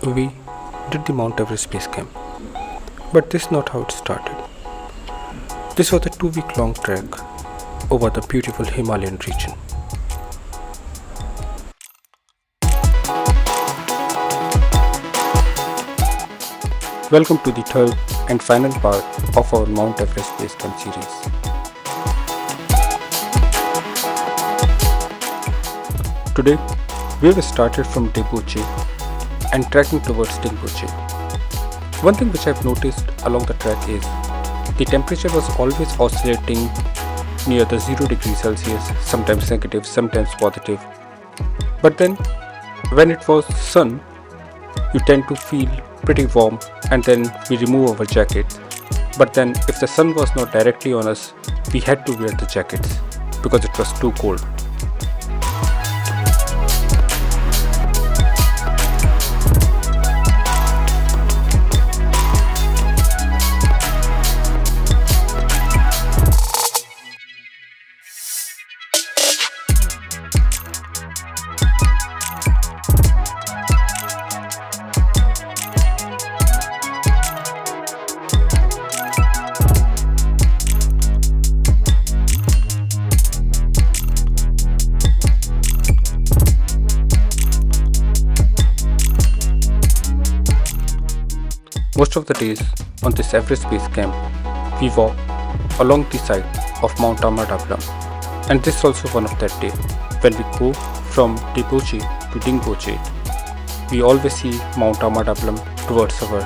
We did the Mount Everest Base Camp, but this is not how it started. This was a 2 week long trek over the beautiful Himalayan region. Welcome to the third and final part of our Mount Everest Base Camp series. Today, we have started from Deboche and trekking towards Dingboche. One thing which I've noticed along the trek is the temperature was always oscillating near the 0 degrees Celsius, sometimes negative, sometimes positive. But then, when it was sun, you tend to feel pretty warm, and then we remove our jackets. But then if the sun was not directly on us, we had to wear the jackets because it was too cold. Most of the days on this Everest Base Camp, we walk along the side of Mount Everest, and this is also one of that day when we go from Deboche to Dingboche. We always see Mount Everest towards our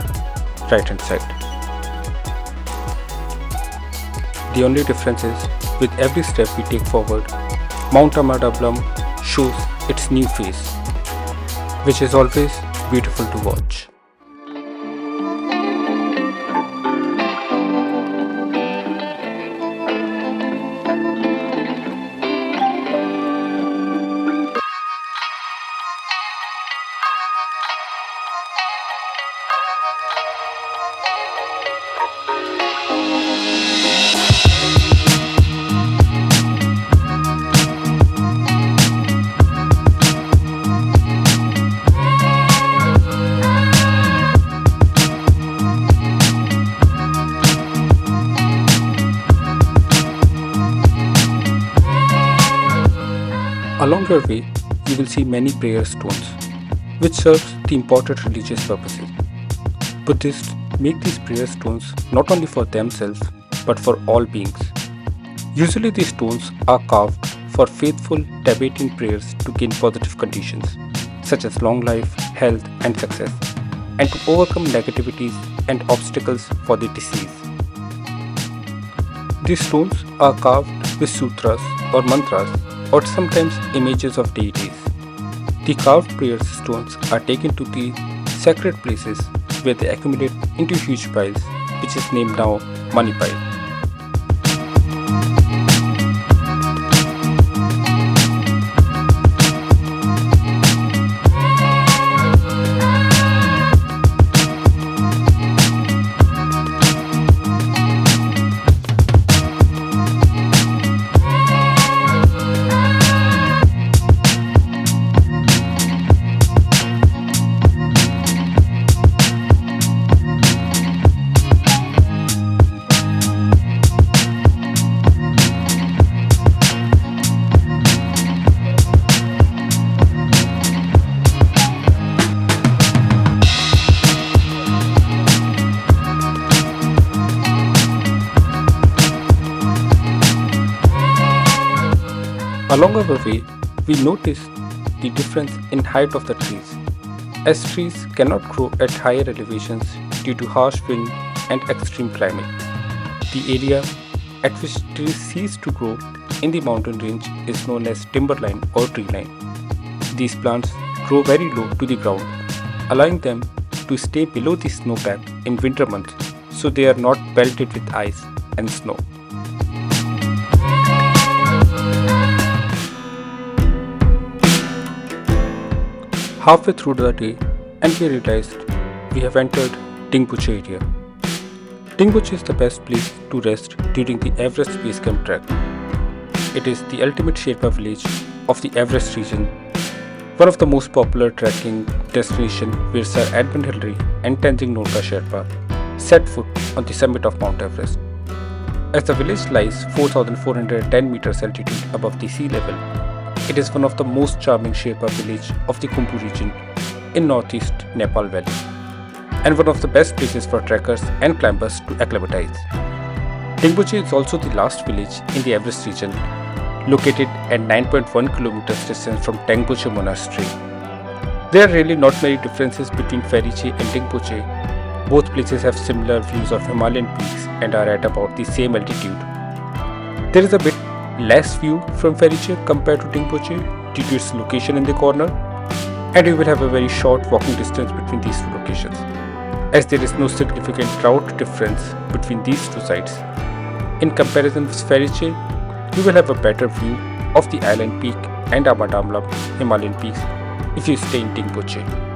right hand side. The only difference is with every step we take forward, Mount Everest shows its new face, which is always beautiful to watch. Along your way, you will see many prayer stones, which serves the important religious purposes. Buddhists make these prayer stones not only for themselves, but for all beings. Usually these stones are carved for faithful Tibetan prayers to gain positive conditions, such as long life, health and success, and to overcome negativities and obstacles for the deceased. These stones are carved with sutras or mantras, or sometimes images of deities. The carved prayer stones are taken to the sacred places where they accumulate into huge piles, which is named now money pile. Along our way, we notice the difference in height of the trees, as trees cannot grow at higher elevations due to harsh wind and extreme climate. The area at which trees cease to grow in the mountain range is known as timberline or treeline. These plants grow very low to the ground, allowing them to stay below the snowpack in winter months, so they are not pelted with ice and snow. Halfway through the day, and we realized we have entered Dingboche area. Dingboche is the best place to rest during the Everest Base Camp trek. It is the ultimate Sherpa village of the Everest region, one of the most popular trekking destination where Sir Edmund Hillary and Tenzing Norgay Sherpa set foot on the summit of Mount Everest. As the village lies 4,410 meters altitude above the sea level, it is one of the most charming Sherpa villages of the Khumbu region in northeast Nepal Valley, and one of the best places for trekkers and climbers to acclimatize. Dingboche is also the last village in the Everest region, located at 9.1 kilometers distance from Deboche Monastery. There are really not many differences between Feriche and Dingboche. Both places have similar views of Himalayan peaks and are at about the same altitude. There is a bit less view from Feriche compared to Dingboche due to its location in the corner, and you will have a very short walking distance between these two locations, as there is no significant route difference between these two sites. In comparison with Feriche, you will have a better view of the island peak and Amadamlam Himalayan peaks if you stay in Dingboche.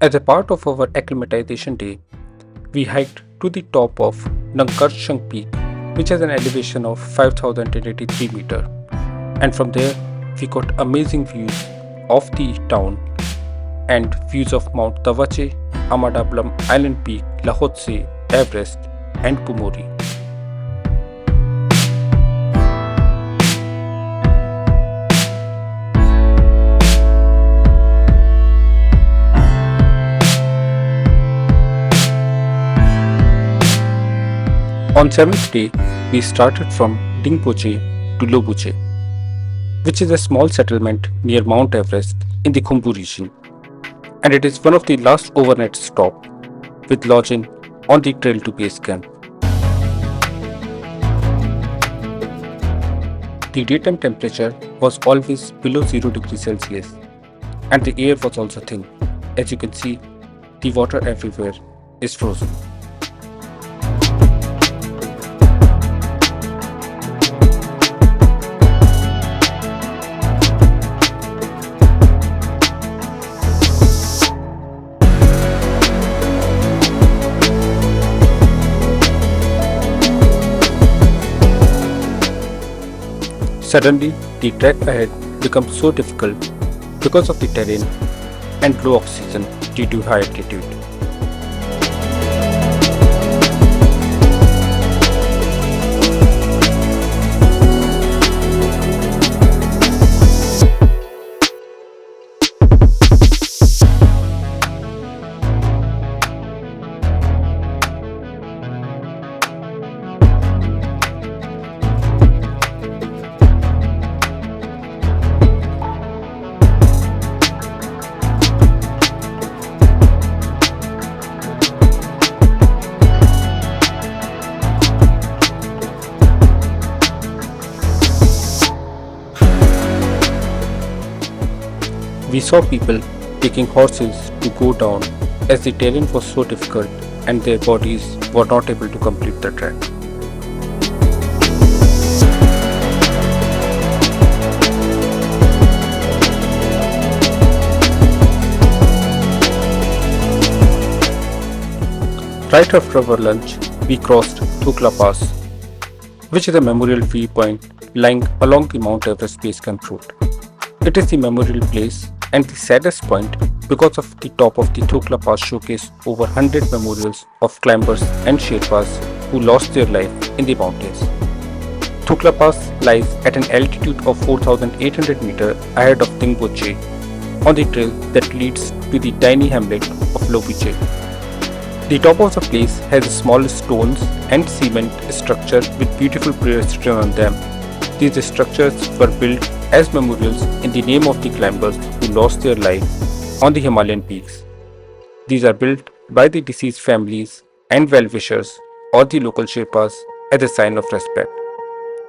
As a part of our acclimatization day, we hiked to the top of Nangkarchang Peak, which has an elevation of 5,083 meters, and from there we got amazing views of the town and views of Mount Deboche, Amadablam Island Peak, Lhotse, Everest, and Pumori. On 7th day, we started from Dingboche to Lobuche, which is a small settlement near Mount Everest in the Khumbu region, and it is one of the last overnight stops with lodging on the trail to base camp. The daytime temperature was always below 0 degrees Celsius, and the air was also thin. As you can see, the water everywhere is frozen. Suddenly, the trek ahead becomes so difficult because of the terrain and low oxygen due to high altitude. We saw people taking horses to go down as the terrain was so difficult and their bodies were not able to complete the trek. Right after our lunch, we crossed Lukla Pass, which is a memorial viewpoint lying along the Mount Everest Base Camp route. It is the memorial place and the saddest point because of the top of the Lukla Pass showcase over 100 memorials of climbers and Sherpas who lost their life in the mountains. Lukla Pass lies at an altitude of 4,800 meters ahead of Dingboche on the trail that leads to the tiny hamlet of Lobuche. The top of the place has small stones and cement structure with beautiful prayers written on them. These structures were built as memorials in the name of the climbers who lost their life on the Himalayan peaks. These are built by the deceased families and well-wishers or the local Sherpas as a sign of respect.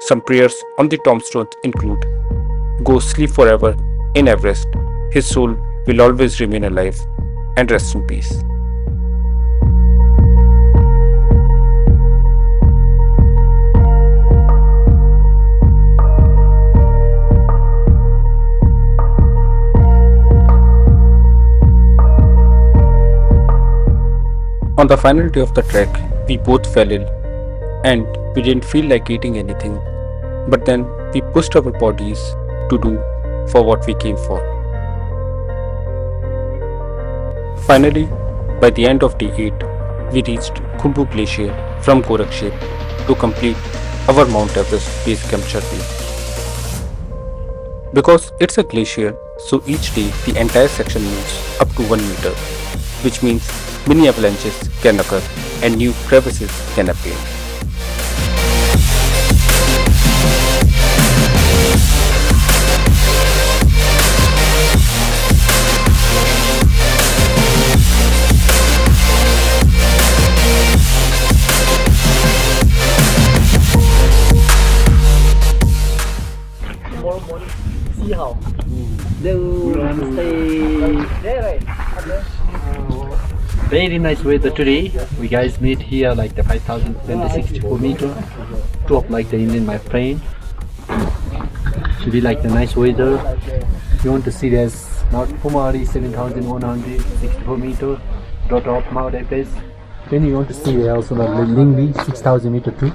Some prayers on the tombstones include, "Go sleep forever in Everest, his soul will always remain alive, and rest in peace." On the final day of the trek, we both fell ill and we didn't feel like eating anything. But then we pushed our bodies to do for what we came for. Finally, by the end of day 8, we reached Khumbu Glacier from Gorakshep to complete our Mount Everest Base Camp journey. Because it's a glacier, so each day the entire section moves up to 1 meter, which means mini avalanches can occur and new crevices can appear. See how they'll stay. Very nice weather today. We guys meet here like the 5,064 meter top like the Indian my friend. Should be like the nice weather. You want to see this Mount Kumari 7,164 meter dot of Mount Everest. Then you want to see also the Lingvi 6,000 meter too.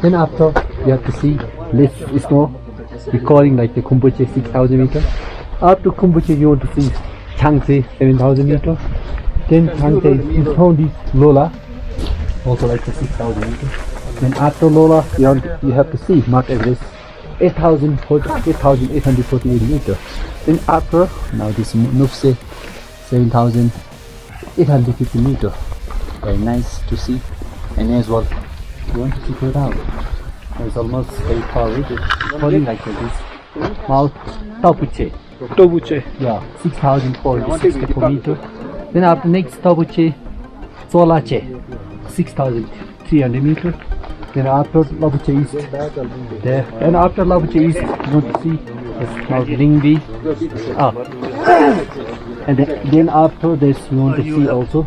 Then after you have to see less snow. Recording like the Dingboche 6,000 meter. After Dingboche you want to see Changse 7,000 meter. Then Changse is found is Lola, also like the 6,000 meter. Then after Lola you have to see Mount Everest 8,848 meter. Then after now this Nupse 7,850 meter. Very nice to see. And as well you want to see go down. It's almost very far away. Falling like this. Mount Deboche. Yeah, 6,464 meter. Then after next Deboche, Zolache, 6,300 meter. Then after Lobuche East, there. And after Lobuche East, you want to see it's Mount Lingvi. And then after this, you want to see also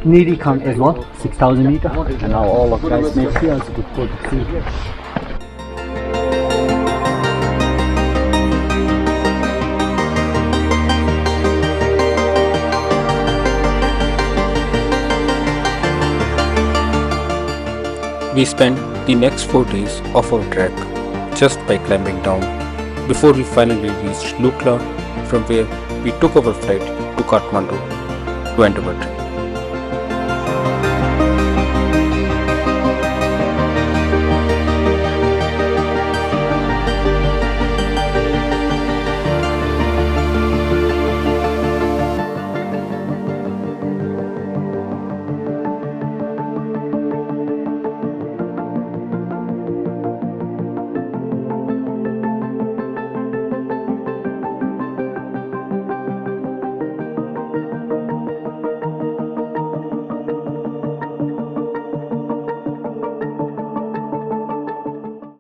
Niri Khan as well, 6,000 meter. And now all of guys make here is good for the sea. We spent the next 4 days of our trek just by climbing down before we finally reached Lukla, from where we took our flight to Kathmandu to end our trip.